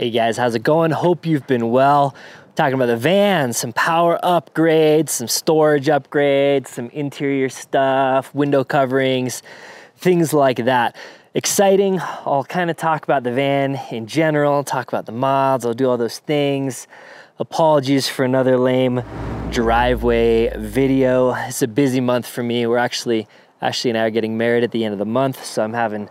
Hey guys, how's it going? Hope you've been well. Talking about the van, some power upgrades, some storage upgrades, some interior stuff, window coverings, things like that. Exciting. I'll kind of talk about the van in general, talk about the mods, I'll do all those things. Apologies for another lame driveway video. It's a busy month for me. We're Ashley and I are getting married at the end of the month, so I'm having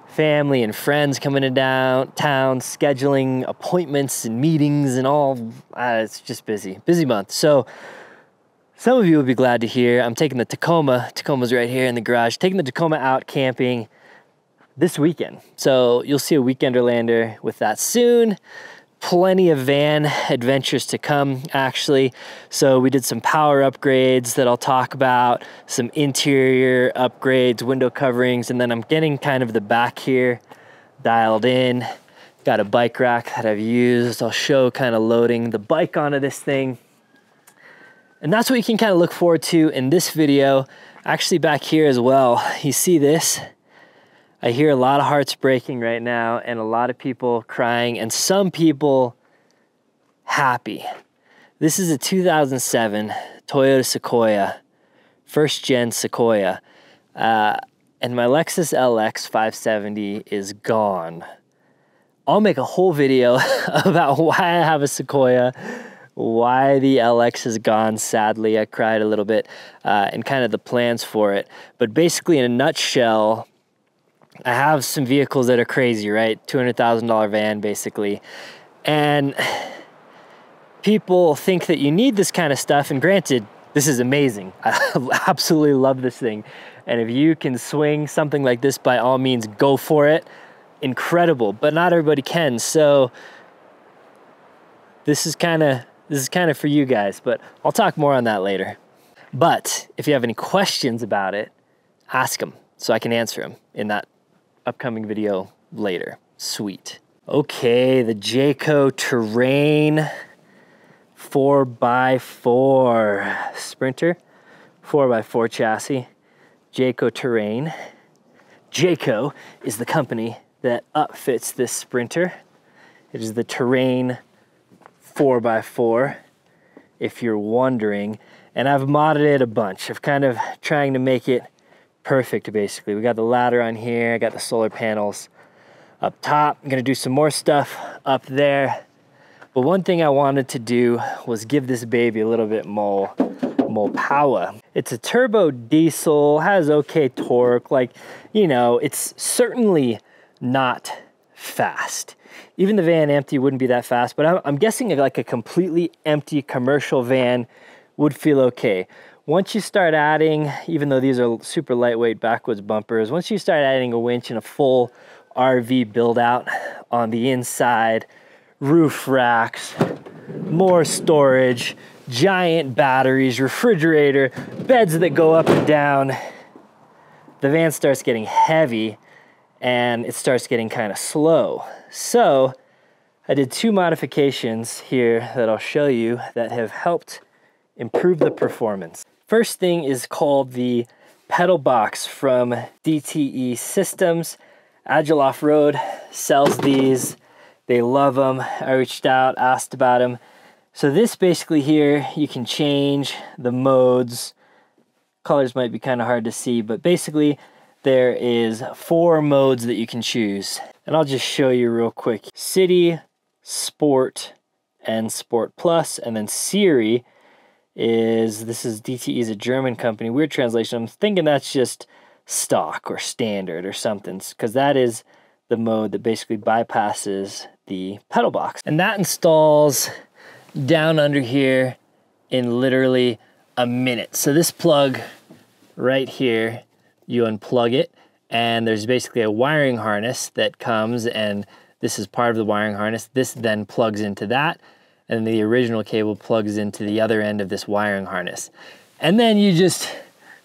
family and friends coming in downtown, scheduling appointments and meetings and all. It's just busy month. So some of you will be glad to hear I'm taking the Tacoma's right here in the garage, taking the Tacoma out camping this weekend. So you'll see a Weekenderlander with that soon. Plenty of van adventures to come, actually. So we did some power upgrades that I'll talk about, some interior upgrades, window coverings, and then I'm getting kind of the back here dialed in. Got a bike rack that I've used. I'll show kind of loading the bike onto this thing. And that's what you can kind of look forward to in this video. Actually back here as well, you see this? I hear a lot of hearts breaking right now and a lot of people crying and some people happy. This is a 2007 Toyota Sequoia, first gen Sequoia. And my Lexus LX 570 is gone. I'll make a whole video about why I have a Sequoia, why the LX is gone, sadly. I cried a little bit, and kind of the plans for it. But basically in a nutshell, I have some vehicles that are crazy, right? $200,000 van, basically. And people think that you need this kind of stuff. And granted, this is amazing. I absolutely love this thing. And if you can swing something like this, by all means, go for it. Incredible, but not everybody can. So this is kind of for you guys, but I'll talk more on that later. But if you have any questions about it, ask them so I can answer them in that upcoming video later. Sweet. Okay, the Jayco Terrain 4x4 Sprinter, 4x4 chassis, Jayco Terrain. Jayco is the company that upfits this Sprinter. It is the Terrain 4x4, if you're wondering. And I've modded it a bunch. I've kind of trying to make it perfect, basically. We got the ladder on here, I got the solar panels up top. I'm gonna do some more stuff up there. But one thing I wanted to do was give this baby a little bit more power. It's a turbo diesel, has okay torque, like, you know, it's certainly not fast. Even the van empty wouldn't be that fast, but I'm guessing like a completely empty commercial van would feel okay. Once you start adding, even though these are super lightweight backwoods bumpers, once you start adding a winch and a full RV build out on the inside, roof racks, more storage, giant batteries, refrigerator, beds that go up and down, the van starts getting heavy and it starts getting kind of slow. So I did two modifications here that I'll show you that have helped improve the performance. First thing is called the PedalBox from DTE Systems. Agile Off-Road sells these. They love them. I reached out, asked about them. So this basically here, you can change the modes. Colors might be kind of hard to see, but basically there is 4 modes that you can choose. And I'll just show you real quick. City, Sport, and Sport Plus, and then Siri this is DTE is a German company, weird translation. I'm thinking that's just stock or standard or something, because that is the mode that basically bypasses the pedal box. And that installs down under here in literally a minute. So this plug right here, you unplug it, and there's basically a wiring harness that comes, and this is part of the wiring harness. This then plugs into that, and the original cable plugs into the other end of this wiring harness. And then you just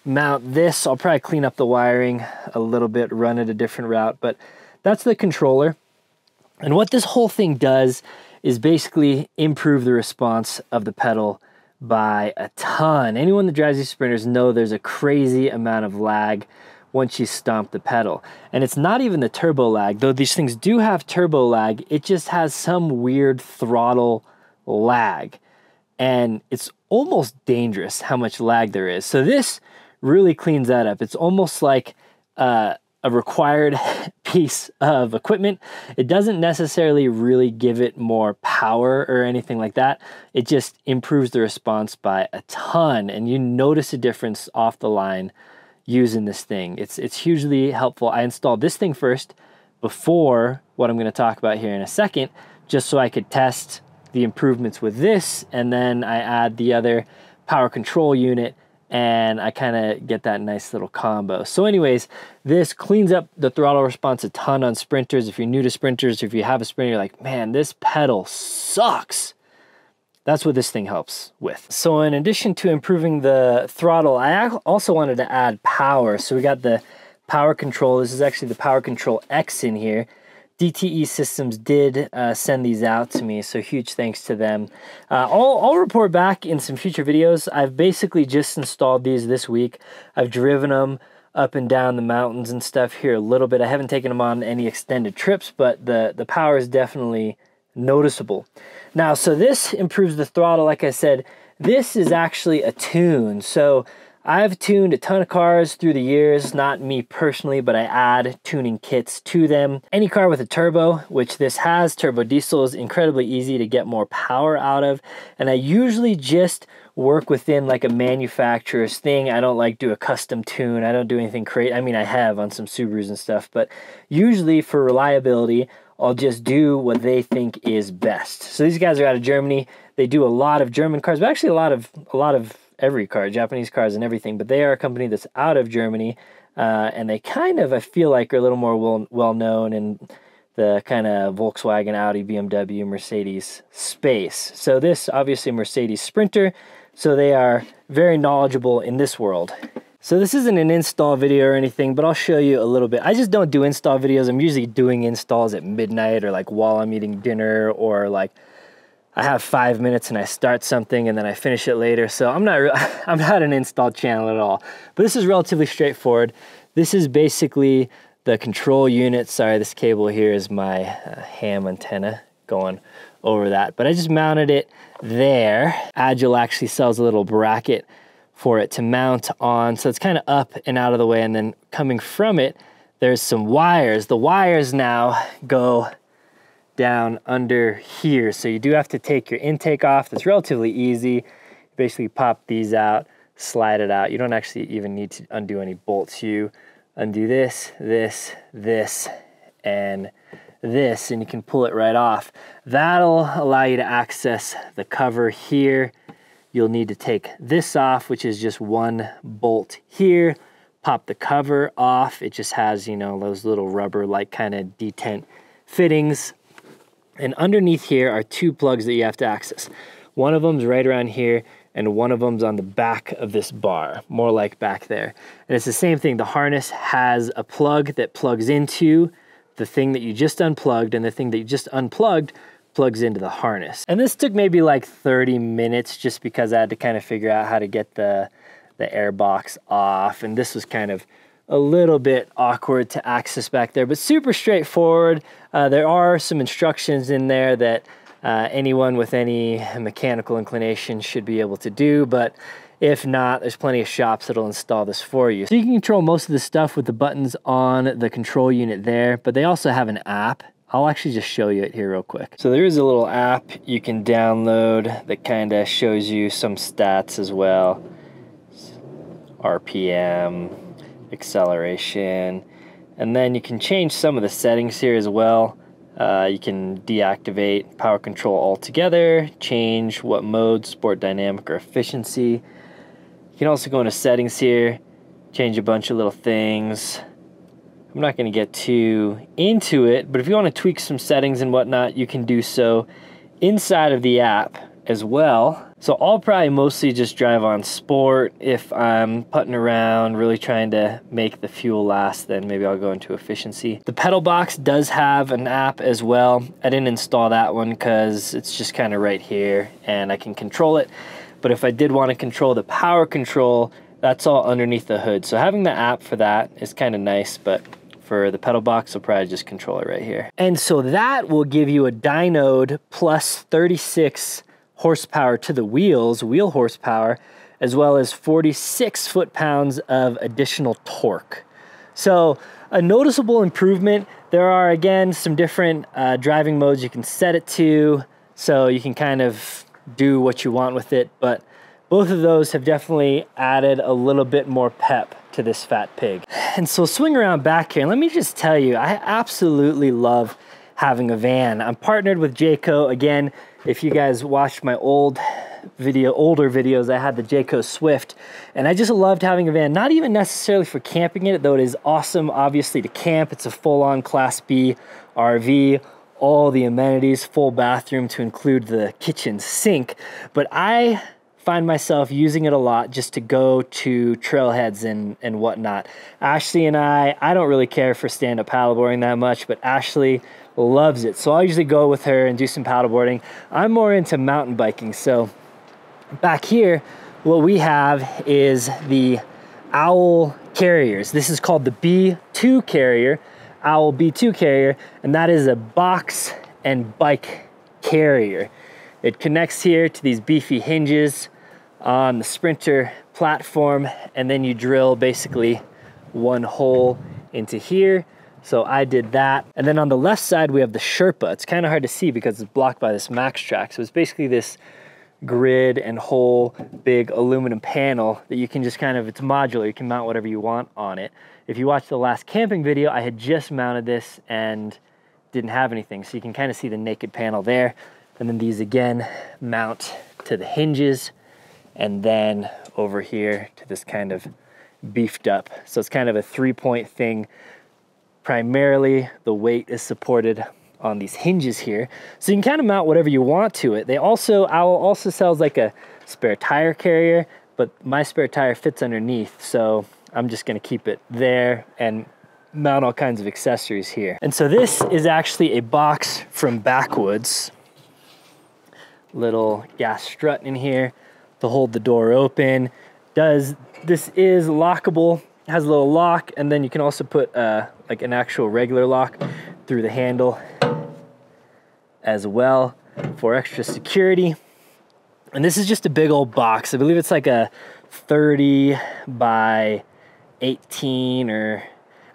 mount this. I'll probably clean up the wiring a little bit, run it a different route, but that's the controller. And what this whole thing does is basically improve the response of the pedal by a ton. Anyone that drives these Sprinters know there's a crazy amount of lag once you stomp the pedal. And it's not even the turbo lag, though these things do have turbo lag, it just has some weird throttle lag. And it's almost dangerous how much lag there is. So this really cleans that up. It's almost like a required piece of equipment. It doesn't necessarily really give it more power or anything like that. It just improves the response by a ton, and you notice a difference off the line using this thing. It's hugely helpful. I installed this thing first before what I'm going to talk about here in a second, just so I could test the improvements with this, and then I add the other power control unit, and I kind of get that nice little combo. So anyways, this cleans up the throttle response a ton on sprinters. If you're new to sprinters, if you have a sprinter, you're like, man, this pedal sucks. That's what this thing helps with. So in addition to improving the throttle, I also wanted to add power. So we got the power control. This is actually the PowerControl X in here. DTE Systems did send these out to me, so huge thanks to them. I'll report back in some future videos. I've basically just installed these this week. I've driven them up and down the mountains and stuff here a little bit. I haven't taken them on any extended trips, but the power is definitely noticeable. Now, so this improves the throttle. Like I said, this is actually a tune. So I've tuned a ton of cars through the years, not me personally, but I add tuning kits to them. Any car with a turbo, which this has, turbo diesel, is incredibly easy to get more power out of. And I usually just work within like a manufacturer's thing. I don't like do a custom tune. I don't do anything crazy. I mean, I have on some Subarus and stuff, but usually for reliability, I'll just do what they think is best. So these guys are out of Germany. They do a lot of German cars, but actually a lot of every car, Japanese cars and everything, but they are a company that's out of Germany, and they kind of, I feel like, are a little more well-known in the kind of Volkswagen, Audi, BMW, Mercedes space. So this, obviously, Mercedes Sprinter, so they are very knowledgeable in this world. So this isn't an install video or anything, but I'll show you a little bit. I just don't do install videos. I'm usually doing installs at midnight or like while I'm eating dinner, or like I have 5 minutes and I start something and then I finish it later. So I'm not an install channel at all, but this is relatively straightforward. This is basically the control unit. Sorry, this cable here is my ham antenna going over that, but I just mounted it there. Agile actually sells a little bracket for it to mount on. So it's kind of up and out of the way. And then coming from it, there's some wires. The wires now go down under here. So you do have to take your intake off. That's relatively easy. You basically pop these out, slide it out. You don't actually even need to undo any bolts. You undo this, this, this, and this, and you can pull it right off. That'll allow you to access the cover here. You'll need to take this off, which is just one bolt here. Pop the cover off. It just has, you know, those little rubber like kind of detent fittings. And underneath here are two plugs that you have to access. One of them's right around here, and one of them's on the back of this bar, more like back there. And it's the same thing. The harness has a plug that plugs into the thing that you just unplugged, and the thing that you just unplugged plugs into the harness. And this took maybe like 30 minutes just because I had to kind of figure out how to get the air box off. And this was kind of a little bit awkward to access back there, but super straightforward. There are some instructions in there that anyone with any mechanical inclination should be able to do, but if not, there's plenty of shops that'll install this for you. So you can control most of the stuff with the buttons on the control unit there, but they also have an app. I'll actually just show you it here real quick. So there is a little app you can download that kind of shows you some stats as well. RPM, acceleration, and then you can change some of the settings here as well. You can deactivate power control altogether, change what mode, sport, dynamic, or efficiency. You can also go into settings here, change a bunch of little things. I'm not going to get too into it, but if you want to tweak some settings and whatnot, you can do so inside of the app as well. So I'll probably mostly just drive on sport. If I'm putting around, really trying to make the fuel last, then maybe I'll go into efficiency. The PedalBox does have an app as well. I didn't install that one because it's just kind of right here and I can control it. But if I did want to control the power control, That's all underneath the hood. So having the app for that is kind of nice, but for the pedal box, I'll probably just control it right here. And so that will give you a dynoed plus 36 horsepower to the wheels, wheel horsepower, as well as 46 foot-pounds of additional torque. So a noticeable improvement. There are, again, some different driving modes you can set it to, so you can kind of do what you want with it, but both of those have definitely added a little bit more pep to this fat pig. And so swing around back here, and let me just tell you, I absolutely love having a van. I'm partnered with Jayco. Again, if you guys watched my older videos, I had the Jayco Swift, and I just loved having a van, not even necessarily for camping in it, though it is awesome, obviously, to camp. It's a full-on Class B RV, all the amenities, full bathroom to include the kitchen sink, but I find myself using it a lot just to go to trailheads and whatnot. Ashley and I don't really care for stand-up paddleboarding that much, but Ashley loves it. So I'll usually go with her and do some paddleboarding. I'm more into mountain biking. So back here, what we have is the Owl carriers. This is called the B2 carrier, Owl B2 carrier, and that is a box and bike carrier. It connects here to these beefy hinges on the Sprinter platform, and then you drill basically one hole into here. So I did that. And then on the left side, we have the Sherpa. It's kind of hard to see because it's blocked by this Max Track. So it's basically this grid and whole big aluminum panel that you can just kind of, it's modular. You can mount whatever you want on it. If you watched the last camping video, I had just mounted this and didn't have anything. So you can kind of see the naked panel there. And then these again mount to the hinges, and then over here to this kind of beefed up. So it's kind of a 3-point thing. Primarily the weight is supported on these hinges here. So you can kind of mount whatever you want to it. Owl also sells like a spare tire carrier, but my spare tire fits underneath. So I'm just gonna keep it there and mount all kinds of accessories here. And so this is actually a box from Backwoods. Little gas strut in here to hold the door open. This is lockable, has a little lock, and then you can also put like an actual regular lock through the handle as well for extra security. And this is just a big old box. I believe it's like a 30 by 18, or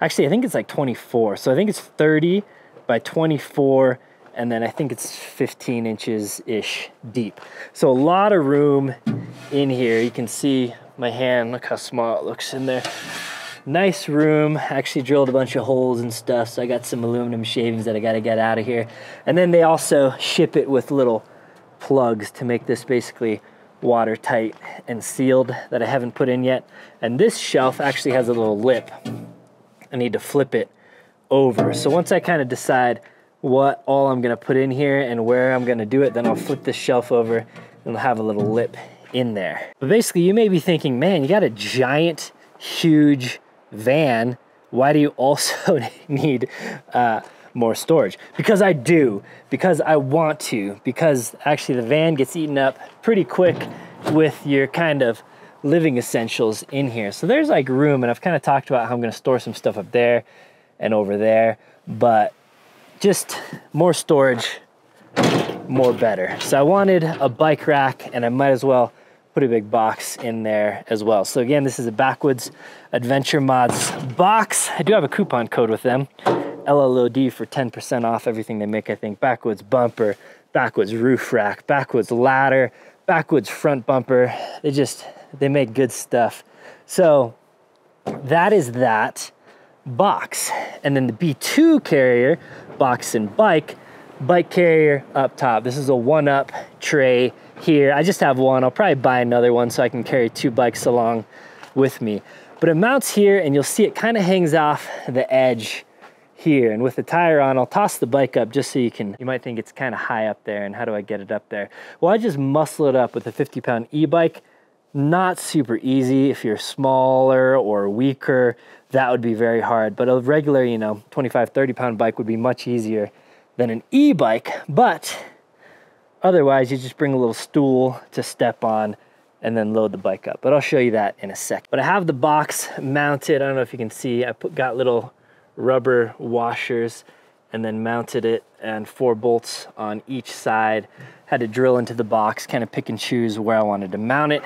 actually I think it's like 24. So I think it's 30 by 24, and then I think it's 15 inches-ish deep. So a lot of room in here. You can see my hand, look how small it looks in there. Nice room. Actually drilled a bunch of holes and stuff, so I got some aluminum shavings that I gotta get out of here. And then they also ship it with little plugs to make this basically watertight and sealed that I haven't put in yet. And this shelf actually has a little lip. I need to flip it over. So once I kind of decide what all I'm gonna put in here and where I'm gonna do it, then I'll flip this shelf over and it'll have a little lip in there. But basically you may be thinking, man, you got a giant, huge van. Why do you also need more storage? Because I do, because I want to, because actually the van gets eaten up pretty quick with your kind of living essentials in here. So there's like room, and I've kind of talked about how I'm gonna store some stuff up there and over there, but just more storage, more better. So I wanted a bike rack, and I might as well put a big box in there as well. So again, this is a Backwoods Adventure Mods box. I do have a coupon code with them, LLOD, for 10% off everything they make, I think. Backwoods bumper, Backwoods roof rack, Backwoods ladder, Backwoods front bumper. They make good stuff. So that is that box. And then the B2 carrier, box and bike carrier up top. This is a 1-up tray here. I just have one. I'll probably buy another one so I can carry 2 bikes along with me. But it mounts here, and you'll see it kind of hangs off the edge here. And with the tire on, I'll toss the bike up just so you might think it's kind of high up there, and how do I get it up there? Well, I just muscle it up with a 50-pound e-bike. Not super easy. If you're smaller or weaker, that would be very hard. But a regular, 25, 30-pound bike would be much easier than an e-bike. But otherwise, you just bring a little stool to step on and then load the bike up. But I'll show you that in a sec. But I have the box mounted. I don't know if you can see. I got little rubber washers and then mounted it, and 4 bolts on each side. Had to drill into the box, kind of pick and choose where I wanted to mount it.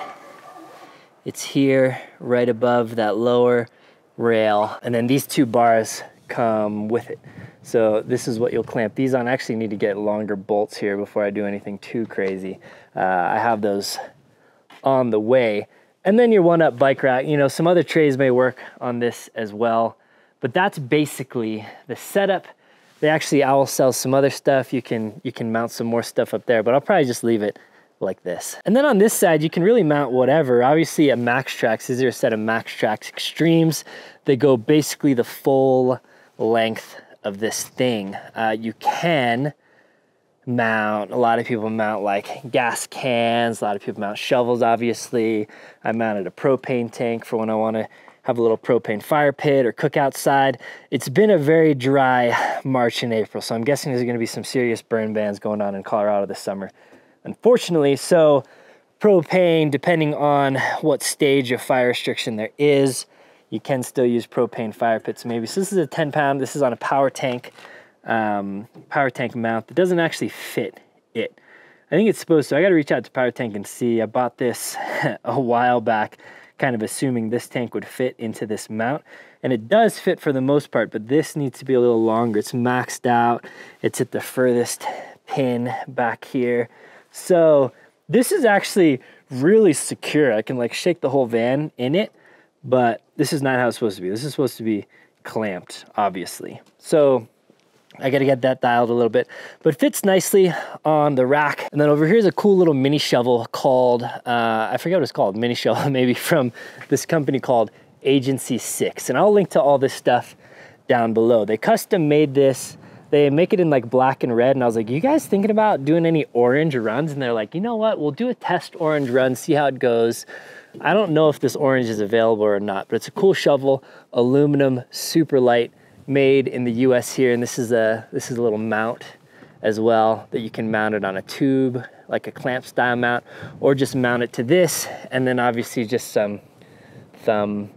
It's here, right above that lower rail. And then these 2 bars come with it. So this is what you'll clamp these on. I actually need to get longer bolts here before I do anything too crazy. I have those on the way. And then your 1-up bike rack. You know, some other trays may work on this as well, but that's basically the setup. I will sell some other stuff. You can mount some more stuff up there, but I'll probably just leave it like this. And then on this side, you can really mount whatever. Obviously a Max Trax, these are a set of Max Trax Extremes. They go basically the full length of this thing. You can mount, a lot of people mount like gas cans, a lot of people mount shovels, obviously. I mounted a propane tank for when I want to have a little propane fire pit or cook outside. It's been a very dry March and April, so I'm guessing there's going to be some serious burn bans going on in Colorado this summer, unfortunately. So propane, depending on what stage of fire restriction there is, you can still use propane fire pits maybe. So this is a 10-pound, this is on a power tank mount that doesn't actually fit it. I think it's supposed to. I got to reach out to Power Tank and see. I bought this a while back, kind of assuming this tank would fit into this mount, and it does fit for the most part, but this needs to be a little longer. It's maxed out. It's at the furthest pin back here. So this is actually really secure. I can like shake the whole van in it, but this is not how it's supposed to be. This is supposed to be clamped, obviously. So I got to get that dialed a little bit, but it fits nicely on the rack. And then over here is a cool little mini shovel called, I forget what it's called, mini shovel, maybe from this company called Agency 6. And I'll link to all this stuff down below. They custom made this. They make it in like black and red. And I was like, you guys thinking about doing any orange runs? And they're like, you know what? We'll do a test orange run, see how it goes. I don't know if this orange is available or not, but it's a cool shovel, aluminum, super light, made in the US here. And this is a little mount as well that you can mount it on a tube, like a clamp style mount, or just mount it to this. And then obviously just some thumb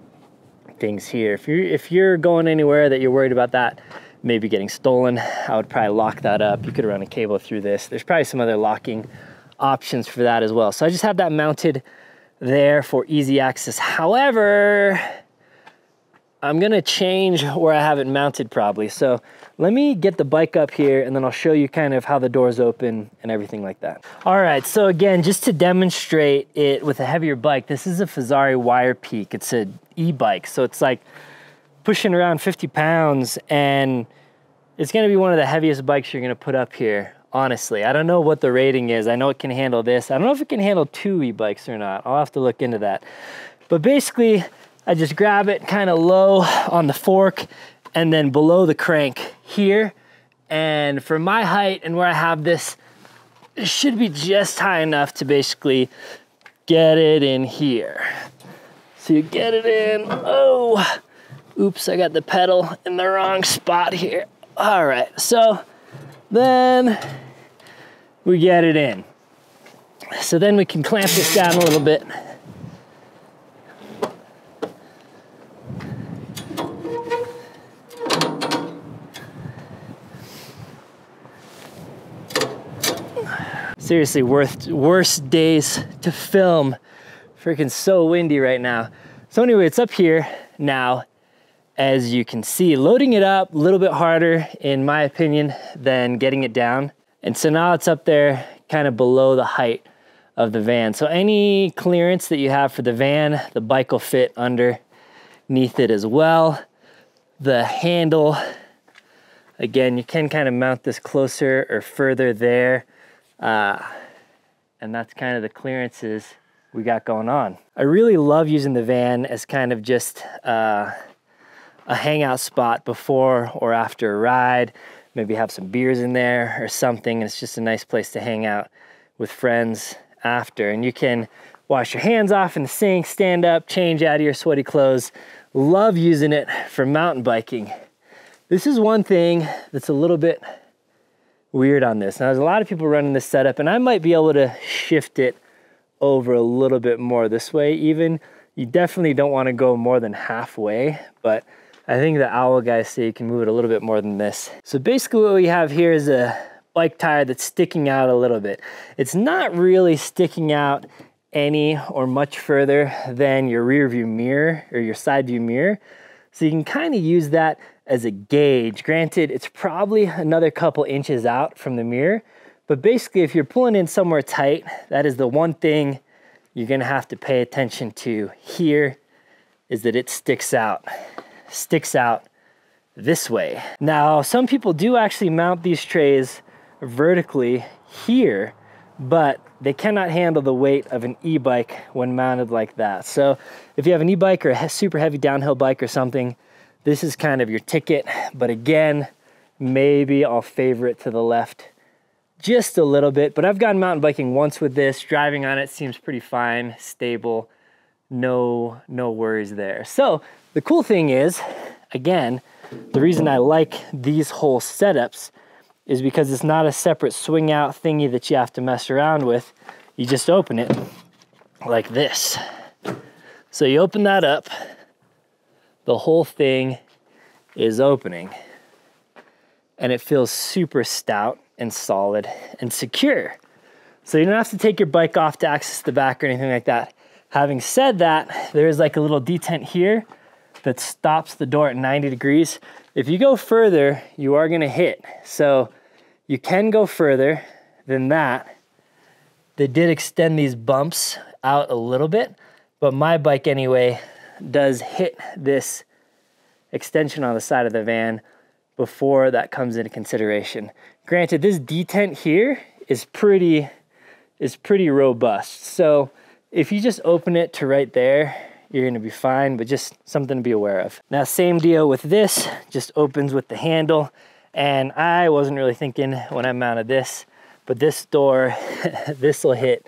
things here. If you're going anywhere that you're worried about that maybe getting stolen, I would probably lock that up. You could run a cable through this. There's probably some other locking options for that as well. So I just have that mounted there for easy access. However, I'm gonna change where I have it mounted probably. So let me get the bike up here and then I'll show you kind of how the doors open and everything like that. All right, so again, just to demonstrate it with a heavier bike, this is a Fazari Wire Peak. It's an e-bike, so it's like pushing around 50 pounds, and it's gonna be one of the heaviest bikes you're gonna put up here, honestly. I don't know what the rating is. I know it can handle this. I don't know if it can handle 2 e-bikes or not. I'll have to look into that. But basically, I just grab it kind of low on the fork and then below the crank here. And for my height and where I have this, it should be just high enough to basically get it in here. So you get it in, oh, oops, I got the pedal in the wrong spot here. All right, so then we get it in. So then we can clamp this down a little bit. Seriously, worst days to film. Freaking so windy right now. So anyway, it's up here now, as you can see. Loading it up a little bit harder, in my opinion, than getting it down. And so now it's up there kind of below the height of the van. So any clearance that you have for the van, the bike will fit underneath it as well. The handle, again, you can kind of mount this closer or further there. And that's kind of the clearances we got going on. I really love using the van as kind of just a hangout spot before or after a ride. Maybe have some beers in there or something. It's just a nice place to hang out with friends after. And you can wash your hands off in the sink, stand up, change out of your sweaty clothes. Love using it for mountain biking. This is one thing that's a little bit weird on this. Now, there's a lot of people running this setup, and I might be able to shift it over a little bit more this way even. You definitely don't want to go more than halfway, but I think the owl guys say you can move it a little bit more than this. So basically what we have here is a bike tire that's sticking out a little bit. It's not really sticking out any or much further than your rear view mirror or your side view mirror. So you can kind of use that as a gauge. Granted, it's probably another couple inches out from the mirror, but basically if you're pulling in somewhere tight, that is the one thing you're gonna have to pay attention to here, is that it sticks out this way. Now, some people do actually mount these trays vertically here, but they cannot handle the weight of an e-bike when mounted like that. So if you have an e-bike or a super heavy downhill bike or something, this is kind of your ticket. But again, maybe I'll favor it to the left just a little bit. But I've gone mountain biking once with this. Driving on it seems pretty fine, stable, no worries there. So the cool thing is, again, the reason I like these whole setups is because it's not a separate swing out thingy that you have to mess around with. You just open it like this. So you open that up, the whole thing is opening, and it feels super stout and solid and secure. So you don't have to take your bike off to access the back or anything like that. Having said that, there is like a little detent here that stops the door at 90 degrees. If you go further, you are gonna hit. So you can go further than that. They did extend these bumps out a little bit, but my bike anyway does hit this extension on the side of the van before that comes into consideration. Granted, this detent here is pretty robust. So if you just open it to right there, you're gonna be fine, but just something to be aware of. Now, same deal with this, just opens with the handle. And I wasn't really thinking when I mounted this, but this door, this will hit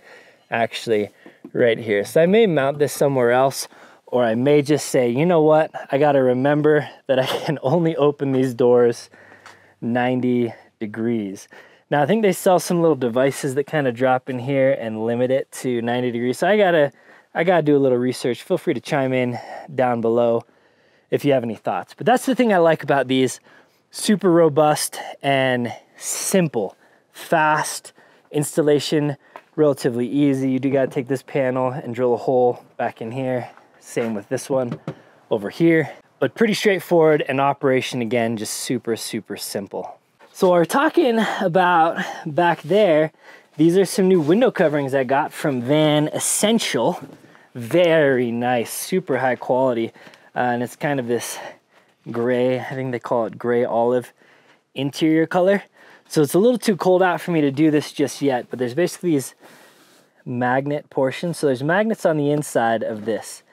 actually right here. So I may mount this somewhere else, or I may just say, you know what? I gotta remember that I can only open these doors 90 degrees. Now I think they sell some little devices that kind of drop in here and limit it to 90 degrees. So I gotta do a little research. Feel free to chime in down below if you have any thoughts. But that's the thing I like about these. Super robust and simple, fast installation, relatively easy. You do gotta take this panel and drill a hole back in here. Same with this one over here, but pretty straightforward, and operation again, just super simple. So while we're talking about back there, these are some new window coverings I got from Van Essential. Very nice, super high quality. And it's kind of this gray, I think they call it gray olive interior color. So it's a little too cold out for me to do this just yet, but there's basically these magnet portions. So there's magnets on the inside of this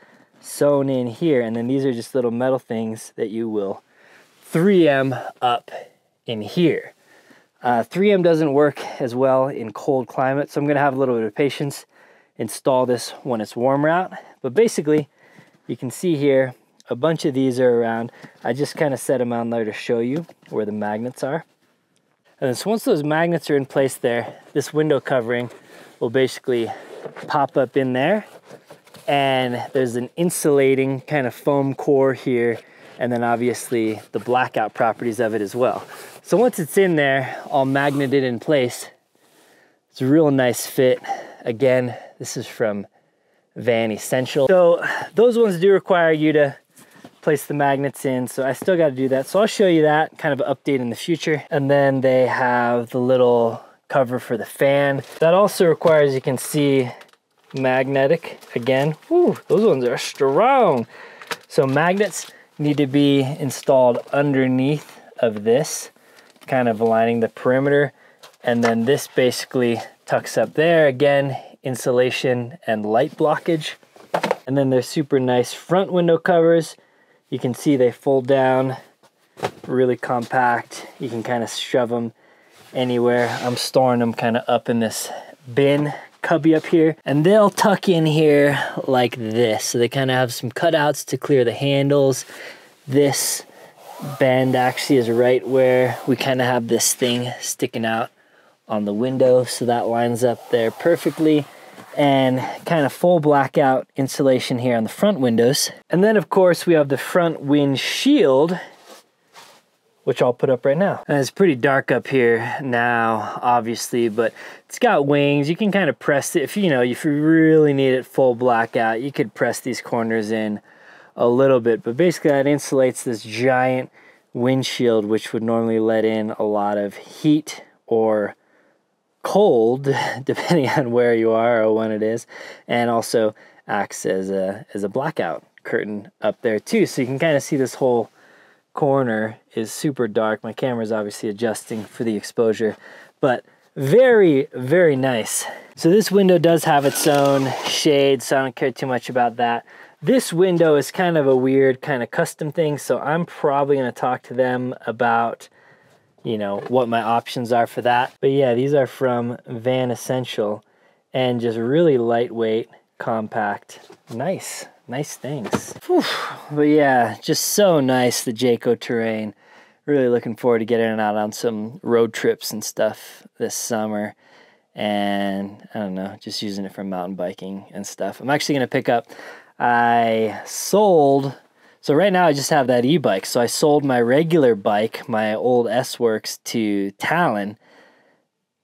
sewn in here, and then these are just little metal things that you will 3M up in here. 3M doesn't work as well in cold climates, so I'm gonna have a little bit of patience, install this when it's warmer out. But basically, you can see here, a bunch of these are around. I just kind of set them on there to show you where the magnets are. And then so once those magnets are in place there, this window covering will basically pop up in there. And there's an insulating kind of foam core here, and then obviously the blackout properties of it as well. So once it's in there, all magneted in place, it's a real nice fit. Again, this is from Van Essential. So those ones do require you to place the magnets in, so I still got to do that. So I'll show you that kind of update in the future. And then they have the little cover for the fan. That also requires, you can see, magnetic again. Woo, those ones are strong. So magnets need to be installed underneath of this, kind of aligning the perimeter. And then this basically tucks up there. Again, insulation and light blockage. And then there's super nice front window covers. You can see they fold down, really compact. You can kind of shove them anywhere. I'm storing them kind of up in this bin cubby up here, and they'll tuck in here like this. So they kind of have some cutouts to clear the handles. This bend actually is right where we kind of have this thing sticking out on the window, so that lines up there perfectly. and kind of full blackout insulation here on the front windows. And then of course we have the front windshield, which I'll put up right now. And it's pretty dark up here now, obviously, but it's got wings. You can kind of press it. If you really need it full blackout, you could press these corners in a little bit, but basically that insulates this giant windshield, which would normally let in a lot of heat or cold, depending on where you are or when it is, and also acts as a blackout curtain up there too. So you can kind of see this whole corner is super dark. My camera's obviously adjusting for the exposure, but very, very nice. So this window does have its own shade, so I don't care too much about that. This window is kind of a weird kind of custom thing, so I'm probably going to talk to them about, you know, what my options are for that. But yeah, these are from Van Essential and just really lightweight, compact, nice things. Whew. But yeah, just so nice, the Jayco Terrain. Really looking forward to getting it out on some road trips and stuff this summer. And I don't know, just using it for mountain biking and stuff. I'm actually going to pick up, so right now I just have that e-bike. So I sold my regular bike, my old S-Works, to Talon.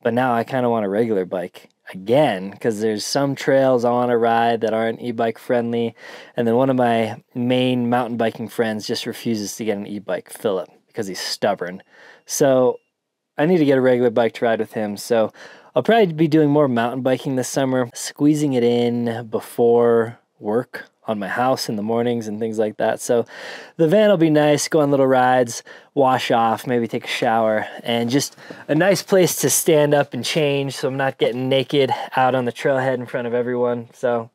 But now I kind of want a regular bike again, because there's some trails I want to ride that aren't e-bike friendly. And then one of my main mountain biking friends just refuses to get an e-bike, Philip, because he's stubborn. So I need to get a regular bike to ride with him. So I'll probably be doing more mountain biking this summer, squeezing it in before work on my house in the mornings and things like that. So the van will be nice, go on little rides, wash off, maybe take a shower, and just a nice place to stand up and change so I'm not getting naked out on the trailhead in front of everyone. So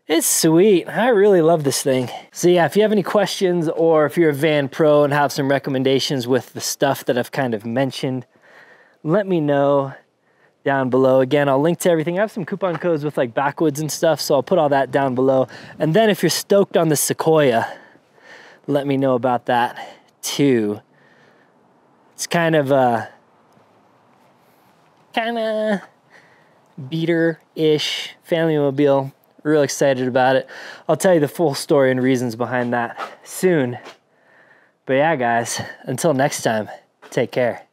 it's sweet. I really love this thing. So yeah, if you have any questions, or if you're a van pro and have some recommendations with the stuff that I've kind of mentioned, let me know down below. Again, I'll link to everything. I have some coupon codes with like backwoods and stuff, so I'll put all that down below. And then if you're stoked on the Sequoia, let me know about that too. It's kind of beater-ish family mobile. Real excited about it. I'll tell you the full story and reasons behind that soon. But yeah, guys, until next time, take care.